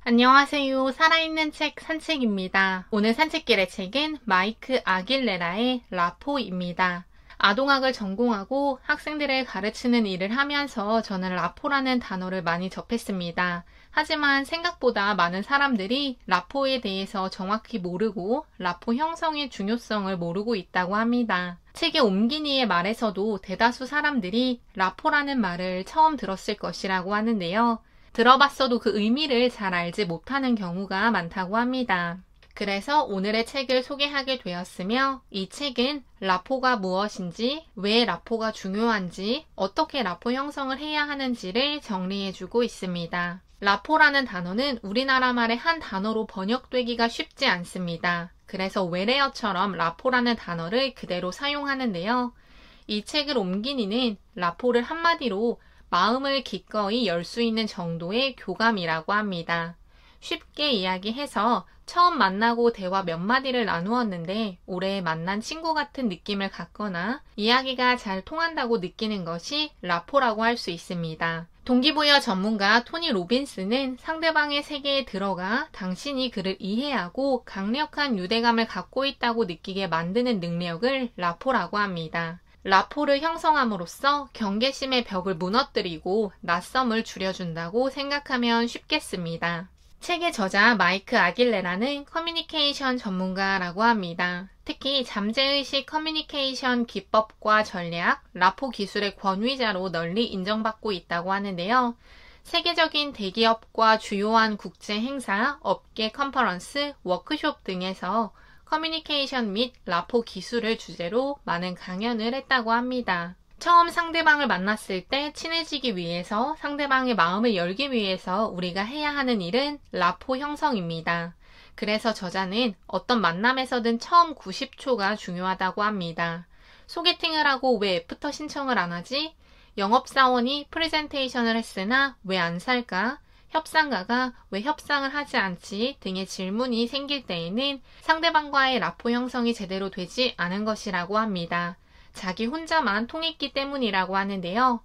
안녕하세요. 살아있는 책 산책입니다. 오늘 산책길의 책은 마이크 아길레라의 라포입니다. 아동학을 전공하고 학생들을 가르치는 일을 하면서 저는 라포라는 단어를 많이 접했습니다. 하지만 생각보다 많은 사람들이 라포에 대해서 정확히 모르고 라포 형성의 중요성을 모르고 있다고 합니다. 책의 옴기니의 말에서도 대다수 사람들이 라포라는 말을 처음 들었을 것이라고 하는데요. 들어봤어도 그 의미를 잘 알지 못하는 경우가 많다고 합니다. 그래서 오늘의 책을 소개하게 되었으며 이 책은 라포가 무엇인지, 왜 라포가 중요한지, 어떻게 라포 형성을 해야 하는지를 정리해주고 있습니다. 라포라는 단어는 우리나라 말의 한 단어로 번역되기가 쉽지 않습니다. 그래서 외래어처럼 라포라는 단어를 그대로 사용하는데요. 이 책을 옮긴 이는 라포를 한마디로 마음을 기꺼이 열 수 있는 정도의 교감이라고 합니다. 쉽게 이야기해서 처음 만나고 대화 몇 마디를 나누었는데 오래 만난 친구 같은 느낌을 갖거나 이야기가 잘 통한다고 느끼는 것이 라포라고 할 수 있습니다. 동기부여 전문가 토니 로빈스는 상대방의 세계에 들어가 당신이 그를 이해하고 강력한 유대감을 갖고 있다고 느끼게 만드는 능력을 라포라고 합니다. 라포를 형성함으로써 경계심의 벽을 무너뜨리고 낯섦을 줄여준다고 생각하면 쉽겠습니다. 책의 저자 마이크 아길레라는 커뮤니케이션 전문가라고 합니다. 특히 잠재의식 커뮤니케이션 기법과 전략, 라포 기술의 권위자로 널리 인정받고 있다고 하는데요. 세계적인 대기업과 주요한 국제 행사, 업계 컨퍼런스, 워크숍 등에서 커뮤니케이션 및 라포 기술을 주제로 많은 강연을 했다고 합니다. 처음 상대방을 만났을 때 친해지기 위해서 상대방의 마음을 열기 위해서 우리가 해야 하는 일은 라포 형성입니다. 그래서 저자는 어떤 만남에서든 처음 90초가 중요하다고 합니다. 소개팅을 하고 왜 애프터 신청을 안 하지? 영업사원이 프레젠테이션을 했으나 왜 안 살까? 협상가가 왜 협상을 하지 않지 등의 질문이 생길 때에는 상대방과의 라포 형성이 제대로 되지 않은 것이라고 합니다. 자기 혼자만 통했기 때문이라고 하는데요.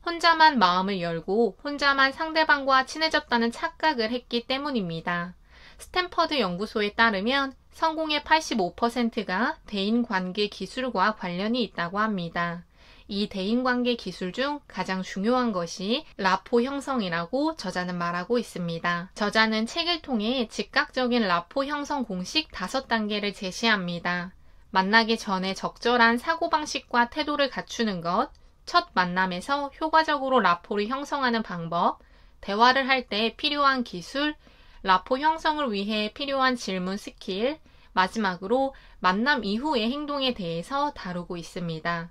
혼자만 마음을 열고 혼자만 상대방과 친해졌다는 착각을 했기 때문입니다. 스탠퍼드 연구소에 따르면 성공의 85%가 대인관계 기술과 관련이 있다고 합니다. 이 대인관계 기술 중 가장 중요한 것이 라포 형성이라고 저자는 말하고 있습니다. 저자는 책을 통해 즉각적인 라포 형성 공식 5단계를 제시합니다. 만나기 전에 적절한 사고방식과 태도를 갖추는 것, 첫 만남에서 효과적으로 라포를 형성하는 방법, 대화를 할 때 필요한 기술, 라포 형성을 위해 필요한 질문 스킬, 마지막으로 만남 이후의 행동에 대해서 다루고 있습니다.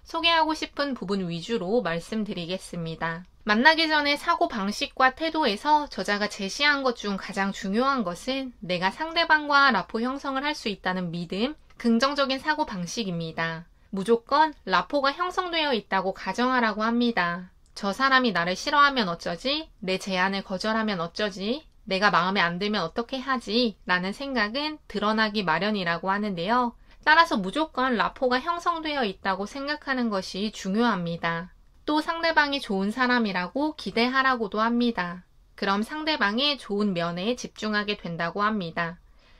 소개하고 싶은 부분 위주로 말씀드리겠습니다. 만나기 전에 사고방식과 태도에서 저자가 제시한 것 중 가장 중요한 것은 내가 상대방과 라포 형성을 할 수 있다는 믿음, 긍정적인 사고방식입니다. 무조건 라포가 형성되어 있다고 가정하라고 합니다. 저 사람이 나를 싫어하면 어쩌지? 내 제안을 거절하면 어쩌지? 내가 마음에 안 들면 어떻게 하지? 라는 생각은 드러나기 마련이라고 하는데요. 따라서 무조건 라포가 형성되어 있다고 생각하는 것이 중요합니다. 또 상대방이 좋은 사람이라고 기대하라고도 합니다. 그럼 상대방의 좋은 면에 집중하게 된다고 합니다.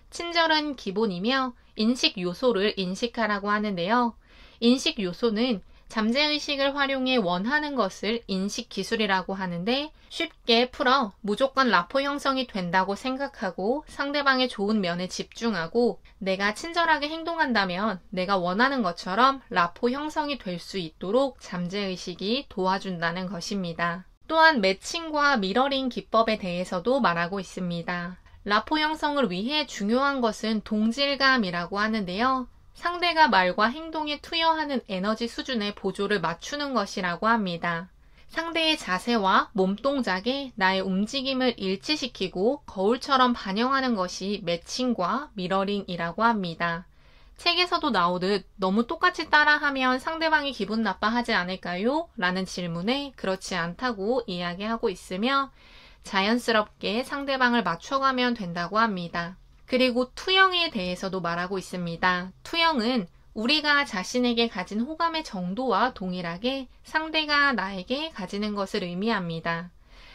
친절은 기본이며 인식 요소를 인식하라고 하는데요. 인식 요소는 잠재의식을 활용해 원하는 것을 인식 기술이라고 하는데 쉽게 풀어 무조건 라포 형성이 된다고 생각하고 상대방의 좋은 면에 집중하고 내가 친절하게 행동한다면 내가 원하는 것처럼 라포 형성이 될 수 있도록 잠재의식이 도와준다는 것입니다. 또한 매칭과 미러링 기법에 대해서도 말하고 있습니다. 라포 형성을 위해 중요한 것은 동질감이라고 하는데요. 상대가 말과 행동에 투여하는 에너지 수준의 보조를 맞추는 것이라고 합니다. 상대의 자세와 몸동작에 나의 움직임을 일치시키고 거울처럼 반영하는 것이 매칭과 미러링이라고 합니다. 책에서도 나오듯 너무 똑같이 따라하면 상대방이 기분 나빠하지 않을까요? 라는 질문에 그렇지 않다고 이야기하고 있으며 자연스럽게 상대방을 맞춰가면 된다고 합니다. 그리고 투영에 대해서도 말하고 있습니다. 투영은 우리가 자신에게 가진 호감의 정도와 동일하게 상대가 나에게 가지는 것을 의미합니다.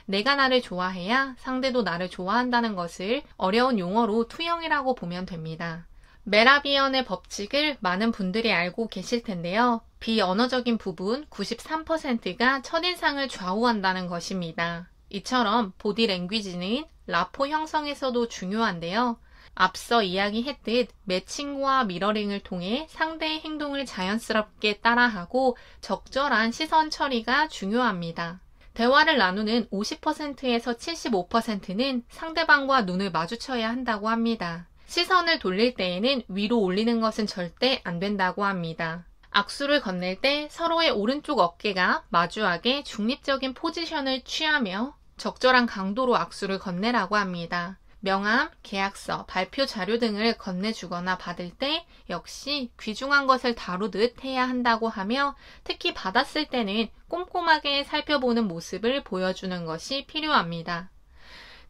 내가 나를 좋아해야 상대도 나를 좋아한다는 것을 어려운 용어로 투영이라고 보면 됩니다. 메라비언의 법칙을 많은 분들이 알고 계실 텐데요. 비언어적인 부분 93%가 첫인상을 좌우한다는 것입니다. 이처럼 보디 랭귀지는 라포 형성에서도 중요한데요. 앞서 이야기했듯 매칭과 미러링을 통해 상대의 행동을 자연스럽게 따라하고 적절한 시선 처리가 중요합니다. 대화를 나누는 50%에서 75%는 상대방과 눈을 마주쳐야 한다고 합니다. 시선을 돌릴 때에는 위로 올리는 것은 절대 안 된다고 합니다. 악수를 건넬 때 서로의 오른쪽 어깨가 마주하게 중립적인 포지션을 취하며 적절한 강도로 악수를 건네라고 합니다. 명함, 계약서, 발표 자료 등을 건네주거나 받을 때 역시 귀중한 것을 다루듯 해야 한다고 하며 특히 받았을 때는 꼼꼼하게 살펴보는 모습을 보여주는 것이 필요합니다.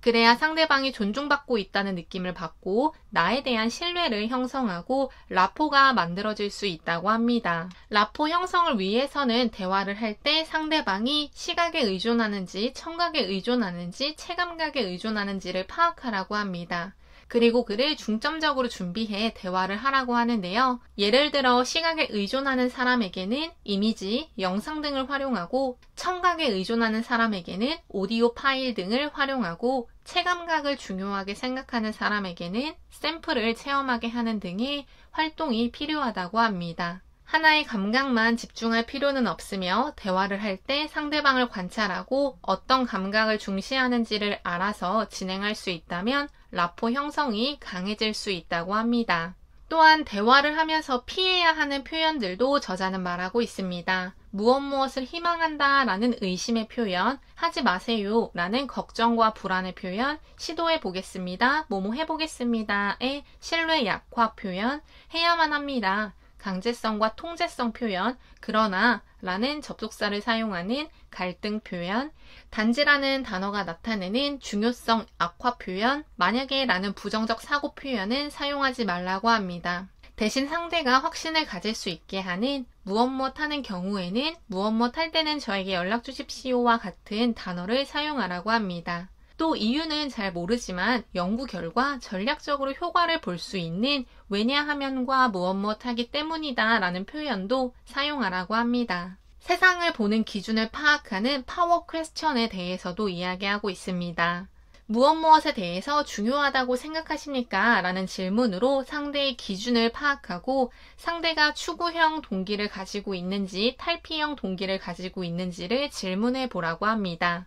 그래야 상대방이 존중받고 있다는 느낌을 받고 나에 대한 신뢰를 형성하고 라포가 만들어질 수 있다고 합니다. 라포 형성을 위해서는 대화를 할 때 상대방이 시각에 의존하는지, 청각에 의존하는지, 체감각에 의존하는지를 파악하라고 합니다. 그리고 그를 중점적으로 준비해 대화를 하라고 하는데요. 예를 들어 시각에 의존하는 사람에게는 이미지, 영상 등을 활용하고 청각에 의존하는 사람에게는 오디오 파일 등을 활용하고 체감각을 중요하게 생각하는 사람에게는 샘플을 체험하게 하는 등의 활동이 필요하다고 합니다. 하나의 감각만 집중할 필요는 없으며 대화를 할 때 상대방을 관찰하고 어떤 감각을 중시하는지를 알아서 진행할 수 있다면 라포 형성이 강해질 수 있다고 합니다. 또한 대화를 하면서 피해야 하는 표현들도 저자는 말하고 있습니다. 무엇을 희망한다 라는 의심의 표현, 하지 마세요 라는 걱정과 불안의 표현, 시도해 보겠습니다, 뭐뭐 해보겠습니다의 신뢰 약화 표현, 해야만 합니다. 강제성과 통제성 표현, 그러나 라는 접속사를 사용하는 갈등 표현, 단지라는 단어가 나타내는 중요성 악화 표현, 만약에 라는 부정적 사고 표현은 사용하지 말라고 합니다. 대신 상대가 확신을 가질 수 있게 하는 무엇 하는 경우에는 무엇 할 때는 저에게 연락 주십시오와 같은 단어를 사용하라고 합니다. 또 이유는 잘 모르지만 연구 결과 전략적으로 효과를 볼 수 있는 왜냐하면과 무엇 하기 때문이다 라는 표현도 사용하라고 합니다. 세상을 보는 기준을 파악하는 파워 퀘스천에 대해서도 이야기하고 있습니다. 무엇에 대해서 중요하다고 생각하십니까? 라는 질문으로 상대의 기준을 파악하고 상대가 추구형 동기를 가지고 있는지 탈피형 동기를 가지고 있는지를 질문해 보라고 합니다.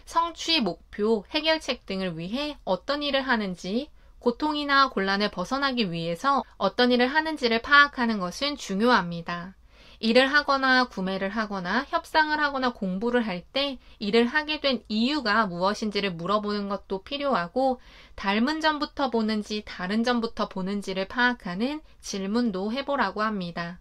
성취, 목표, 해결책 등을 위해 어떤 일을 하는지, 고통이나 곤란을 벗어나기 위해서 어떤 일을 하는지를 파악하는 것은 중요합니다. 일을 하거나 구매를 하거나 협상을 하거나 공부를 할 때 일을 하게 된 이유가 무엇인지를 물어보는 것도 필요하고 닮은 점부터 보는지 다른 점부터 보는지를 파악하는 질문도 해보라고 합니다.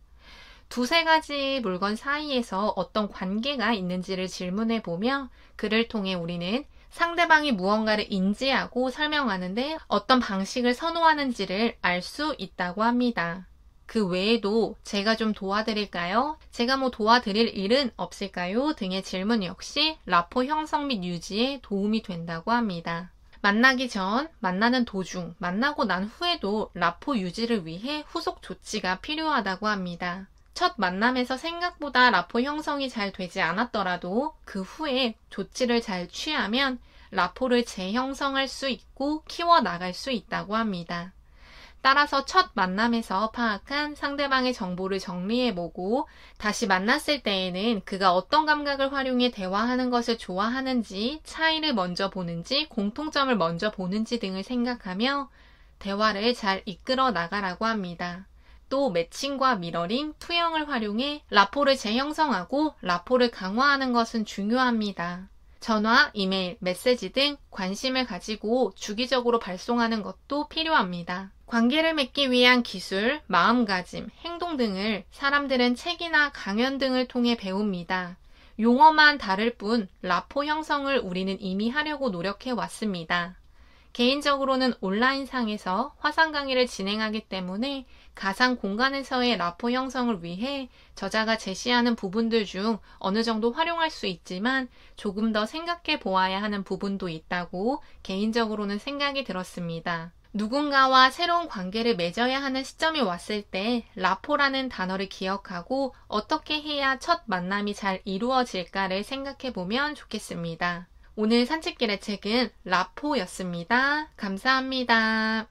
두세 가지 물건 사이에서 어떤 관계가 있는지를 질문해 보며 그를 통해 우리는 상대방이 무언가를 인지하고 설명하는데 어떤 방식을 선호하는지를 알 수 있다고 합니다. 그 외에도 제가 좀 도와드릴까요? 제가 도와드릴 일은 없을까요? 등의 질문 역시 라포 형성 및 유지에 도움이 된다고 합니다. 만나기 전, 만나는 도중, 만나고 난 후에도 라포 유지를 위해 후속 조치가 필요하다고 합니다. 첫 만남에서 생각보다 라포 형성이 잘 되지 않았더라도 그 후에 조치를 잘 취하면 라포를 재형성할 수 있고 키워나갈 수 있다고 합니다. 따라서 첫 만남에서 파악한 상대방의 정보를 정리해보고 다시 만났을 때에는 그가 어떤 감각을 활용해 대화하는 것을 좋아하는지, 차이를 먼저 보는지, 공통점을 먼저 보는지 등을 생각하며 대화를 잘 이끌어 나가라고 합니다. 또 매칭과 미러링, 투영을 활용해 라포를 재형성하고 라포를 강화하는 것은 중요합니다. 전화, 이메일, 메시지 등 관심을 가지고 주기적으로 발송하는 것도 필요합니다. 관계를 맺기 위한 기술, 마음가짐, 행동 등을 사람들은 책이나 강연 등을 통해 배웁니다. 용어만 다를 뿐 라포 형성을 우리는 이미 하려고 노력해 왔습니다. 개인적으로는 온라인상에서 화상 강의를 진행하기 때문에 가상 공간에서의 라포 형성을 위해 저자가 제시하는 부분들 중 어느 정도 활용할 수 있지만 조금 더 생각해 보아야 하는 부분도 있다고 개인적으로는 생각이 들었습니다. 누군가와 새로운 관계를 맺어야 하는 시점이 왔을 때 라포라는 단어를 기억하고 어떻게 해야 첫 만남이 잘 이루어질까를 생각해 보면 좋겠습니다. 오늘 산책길의 책은 라포였습니다. 감사합니다.